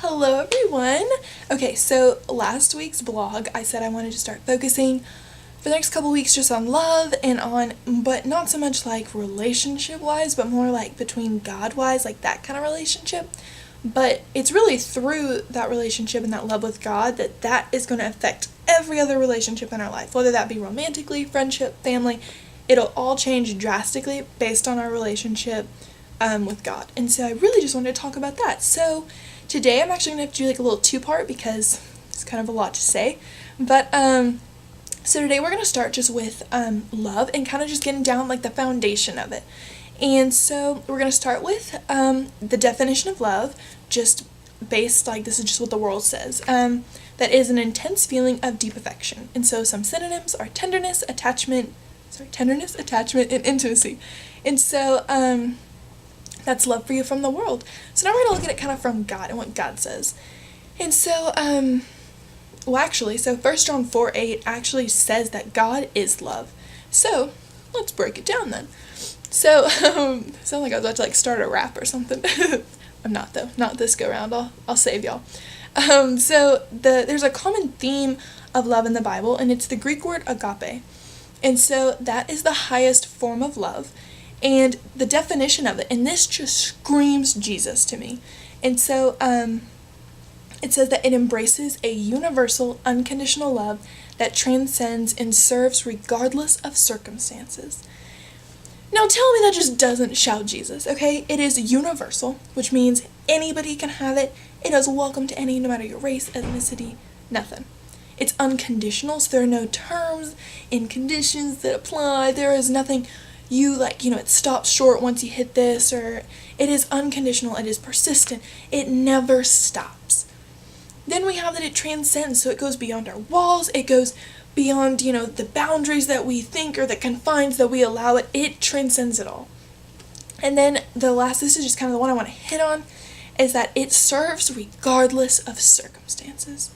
Hello everyone! Okay, so last week's vlog I said I wanted to start focusing for the next couple weeks just on love and on, but not so much like relationship wise, but more like between God wise, like that kind of relationship. But it's really through that relationship and that love with God that is going to affect every other relationship in our life, whether that be romantically, friendship, family. It'll all change drastically based on our relationship with God. And so I really just wanted to talk about that. So today I'm actually going to have to do like a little two-part because it's kind of a lot to say. But so today we're going to start just with love and kind of just getting down like the foundation of it. And so we're going to start with the definition of love, just based, like, this is just what the world says. That is an intense feeling of deep affection. And so some synonyms are tenderness, attachment, and intimacy. And so that's love for you from the world. So now we're going to look at it kind of from God and what God says. And so, so 1 John 4:8 actually says that God is love. So let's break it down then. So, sound like I was about to like start a rap or something. I'm not though, not this go round. I'll save y'all. There's a common theme of love in the Bible, and it's the Greek word agape. And so that is the highest form of love. And the definition of it, and this just screams Jesus to me. And so it says that it embraces a universal, unconditional love that transcends and serves regardless of circumstances. Now tell me that just doesn't shout Jesus, okay? It is universal, which means anybody can have it. It is welcome to any, no matter your race, ethnicity, nothing. It's unconditional, so there are no terms and conditions that apply. There is nothing it stops short once you hit this, or it is unconditional, it is persistent, it never stops. Then we have that it transcends, so it goes beyond our walls, it goes beyond, the boundaries that we think or the confines that we allow it. It transcends it all. And then this is just kind of the one I want to hit on, is that it serves regardless of circumstances.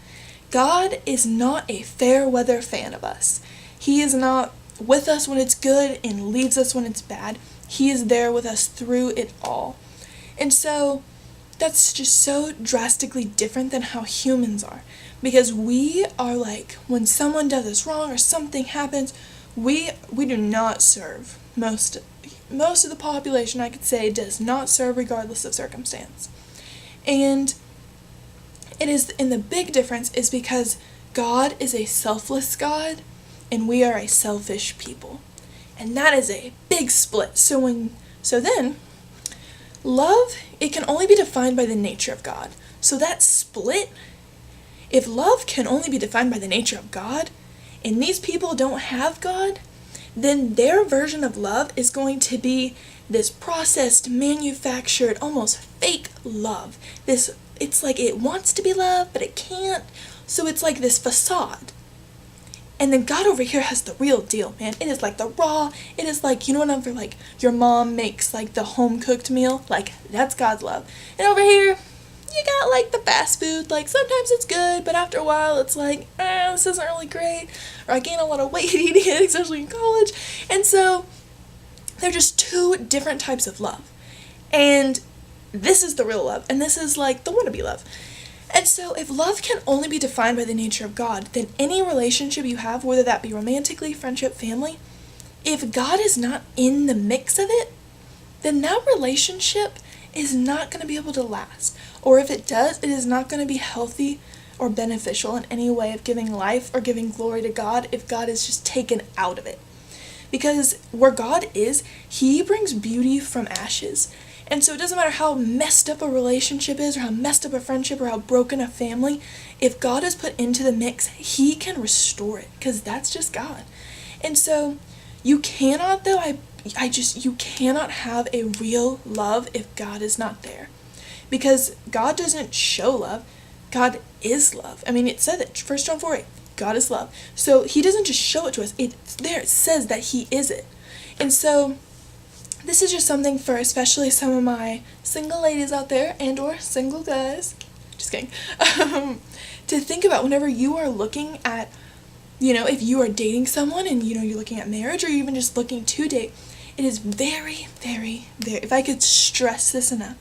God is not a fair weather fan of us. He is not with us when it's good and leaves us when it's bad. He is there with us through it all. And so that's just so drastically different than how humans are. Because we are like, when someone does us wrong or something happens, we do not serve. Most of the population, I could say, does not serve regardless of circumstance. And the big difference is because God is a selfless God and we are a selfish people. And that is a big split. So then love, it can only be defined by the nature of God. So that split, if love can only be defined by the nature of God, and these people don't have God, then their version of love is going to be this processed, manufactured, almost fake love. It's like it wants to be love, but it can't. So it's like this facade. And then God over here has the real deal, man. It is like the raw, it is like, whenever like your mom makes like the home cooked meal, like that's God's love. And over here, you got like the fast food, like sometimes it's good, but after a while it's like, this isn't really great, or I gain a lot of weight eating it, especially in college. And so they're just two different types of love. And this is the real love, and this is like the wannabe love. And so if love can only be defined by the nature of God, then any relationship you have, whether that be romantically, friendship, family, if God is not in the mix of it, then that relationship is not going to be able to last. Or if it does, it is not going to be healthy or beneficial in any way of giving life or giving glory to God if God is just taken out of it. Because where God is, He brings beauty from ashes. And so it doesn't matter how messed up a relationship is, or how messed up a friendship, or how broken a family, if God is put into the mix, He can restore it, because that's just God. And so you cannot, though, you cannot have a real love if God is not there. Because God doesn't show love, God is love. I mean, it said it, 1 John 4:8, God is love. So He doesn't just show it to us, it's there, it says that He is it. And so this is just something for especially some of my single ladies out there and or single guys, just kidding, to think about whenever you are looking at, if you are dating someone and, you're looking at marriage or even just looking to date, it is very, very, very, if I could stress this enough,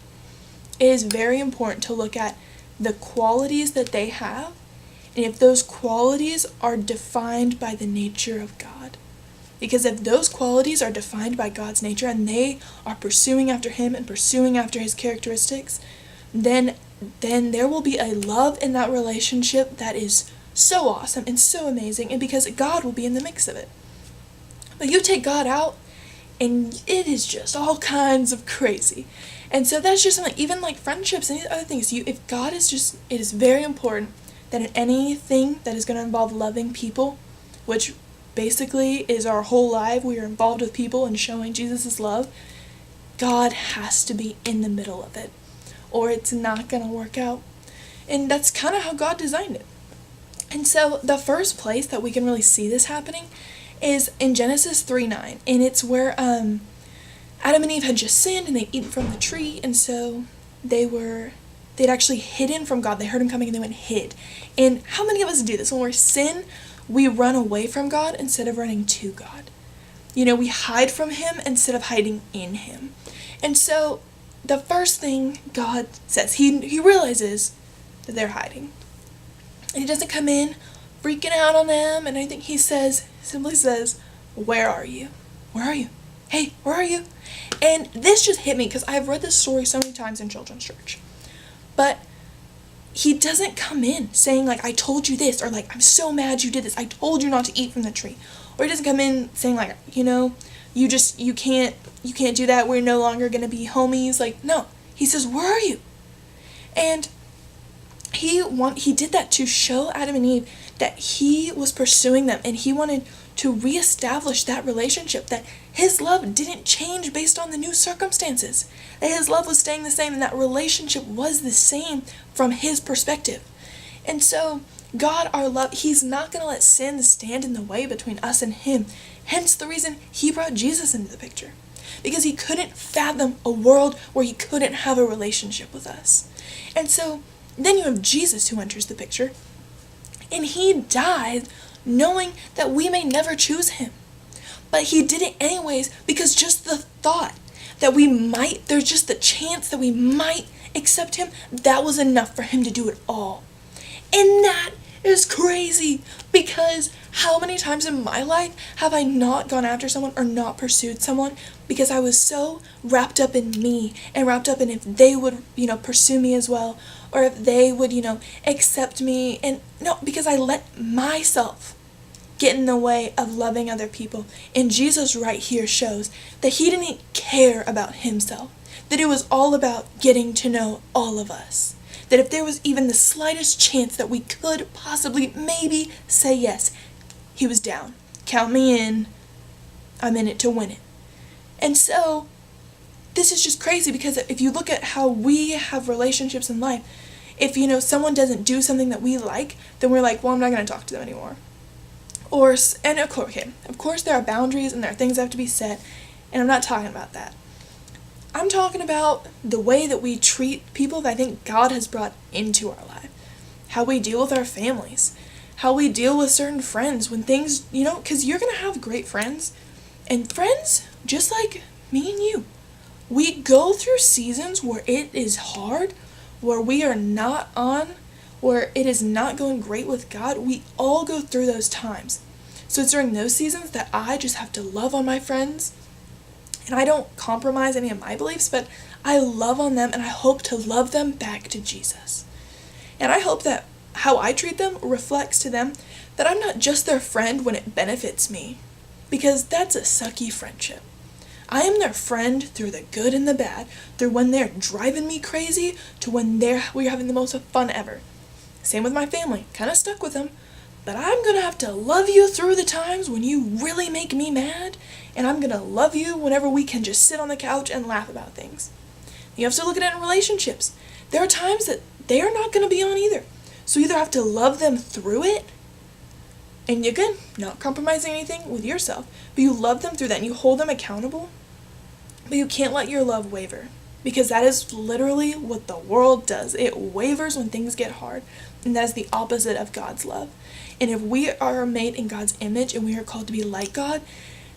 it is very important to look at the qualities that they have, and if those qualities are defined by the nature of God. Because if those qualities are defined by God's nature and they are pursuing after him and pursuing after his characteristics, then there will be a love in that relationship that is so awesome and so amazing, and because God will be in the mix of it. But you take God out, and it is just all kinds of crazy. And so that's just something, even like friendships and other things, if God is just, it is very important that in anything that is going to involve loving people, which basically is our whole life, we are involved with people and showing Jesus' love, God has to be in the middle of it, or it's not going to work out. And that's kind of how God designed it. And so the first place that we can really see this happening is in Genesis 3:9, and it's where Adam and Eve had just sinned and they'd eaten from the tree, and so they'd actually hidden from God. They heard him coming and they went and hid. And how many of us do this? When we sin, we run away from God instead of running to God. We hide from him instead of hiding in him. And so the first thing God says, he realizes that they're hiding. And he doesn't come in freaking out on them and anything. He simply says, where are you? Where are you? Hey, where are you? And this just hit me because I've read this story so many times in children's church. But he doesn't come in saying like, I told you this, or like, I'm so mad you did this. I told you not to eat from the tree. Or he doesn't come in saying like, you can't do that. We're no longer going to be homies. Like, no. He says, where are you? And he did that to show Adam and Eve that he was pursuing them, and he wanted to reestablish that relationship, that his love didn't change based on the new circumstances, that his love was staying the same, and that relationship was the same from his perspective. And so God, our love, he's not going to let sin stand in the way between us and him. Hence the reason he brought Jesus into the picture, because he couldn't fathom a world where he couldn't have a relationship with us. And so then you have Jesus who enters the picture, and he died knowing that we may never choose him. But he did it anyways, because just the thought that there's just the chance that we might accept him, that was enough for him to do it all. And that is crazy, because how many times in my life have I not gone after someone or not pursued someone because I was so wrapped up in me and wrapped up in if they would, pursue me as well, or if they would, accept me, and no, because I let myself get in the way of loving other people. And Jesus right here shows that he didn't care about himself, that it was all about getting to know all of us. That if there was even the slightest chance that we could possibly maybe say yes, he was down. Count me in. I'm in it to win it. And so this is just crazy, because if you look at how we have relationships in life, if someone doesn't do something that we like, then we're like, well, I'm not going to talk to them anymore. And of course there are boundaries and there are things that have to be set, and I'm not talking about that. I'm talking about the way that we treat people that I think God has brought into our life. How we deal with our families. How we deal with certain friends when things, because you're going to have great friends. And friends, just like me and you, we go through seasons where it is hard, where we are not on, where it is not going great with God. We all go through those times. So it's during those seasons that I just have to love on my friends. And I don't compromise any of my beliefs, but I love on them, and I hope to love them back to Jesus. And I hope that how I treat them reflects to them that I'm not just their friend when it benefits me, because that's a sucky friendship. I am their friend through the good and the bad, through when they're driving me crazy to when we're having the most fun ever. Same with my family, kind of stuck with them, but I'm going to have to love you through the times when you really make me mad, and I'm going to love you whenever we can just sit on the couch and laugh about things. You have to look at it in relationships. There are times that they are not going to be on either. So you either have to love them through it, and again, not compromising anything with yourself, but you love them through that and you hold them accountable, but you can't let your love waver, because that is literally what the world does. It wavers when things get hard, and that is the opposite of God's love. And if we are made in God's image and we are called to be like God,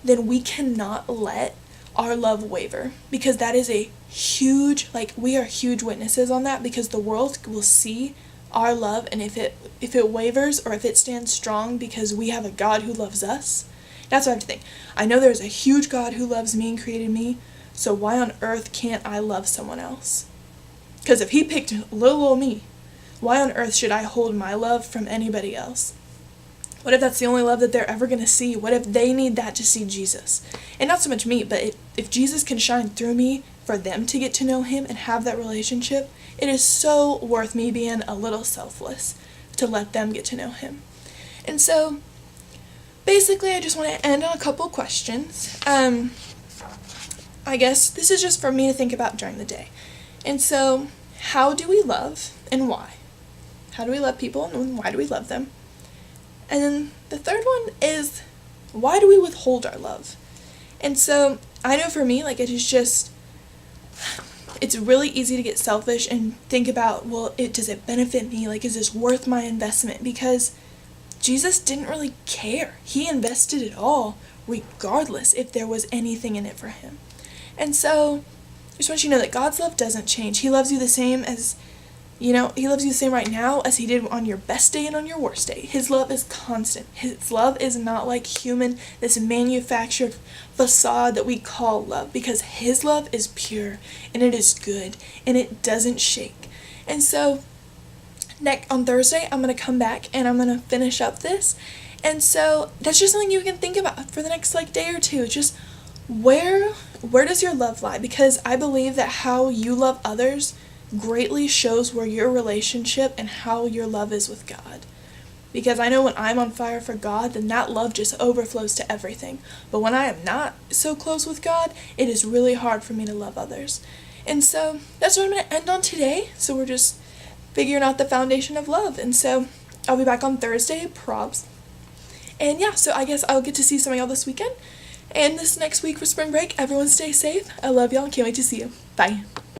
then we cannot let our love waver, because that is a huge, like, we are huge witnesses on that, because the world will see our love, and if it wavers or if it stands strong because we have a God who loves us. That's what I have to think. I know there's a huge God who loves me and created me, so why on earth can't I love someone else? Because if he picked little old me, why on earth should I hold my love from anybody else? What if that's the only love that they're ever going to see? What if they need that to see Jesus? And not so much me, but if Jesus can shine through me for them to get to know him and have that relationship, it is so worth me being a little selfless to let them get to know him. And so, basically, I just want to end on a couple questions. I guess this is just for me to think about during the day. And so, how do we love and why? How do we love people and why do we love them? And then the third one is, why do we withhold our love? And so, I know for me, like, it's really easy to get selfish and think about, well, does it benefit me? Like, is this worth my investment? Because Jesus didn't really care. He invested it all, regardless if there was anything in it for him. And so, I just want you to know that God's love doesn't change. He loves you the same as, he loves you the same right now as he did on your best day and on your worst day. His love is constant. His love is not like human, this manufactured facade that we call love, because his love is pure, and it is good, and it doesn't shake. And so, on Thursday, I'm going to come back, and I'm going to finish up this. And so, that's just something you can think about for the next, day or two. Just, where does your love lie? Because I believe that how you love others greatly shows where your relationship and how your love is with God. Because I know when I'm on fire for God, then that love just overflows to everything. But when I am not so close with God, it is really hard for me to love others. And so that's what I'm going to end on today. So we're just figuring out the foundation of love. And so I'll be back on Thursday, props. And yeah, so I guess I'll get to see some of y'all this weekend. And this next week for spring break, everyone stay safe. I love y'all and can't wait to see you. Bye.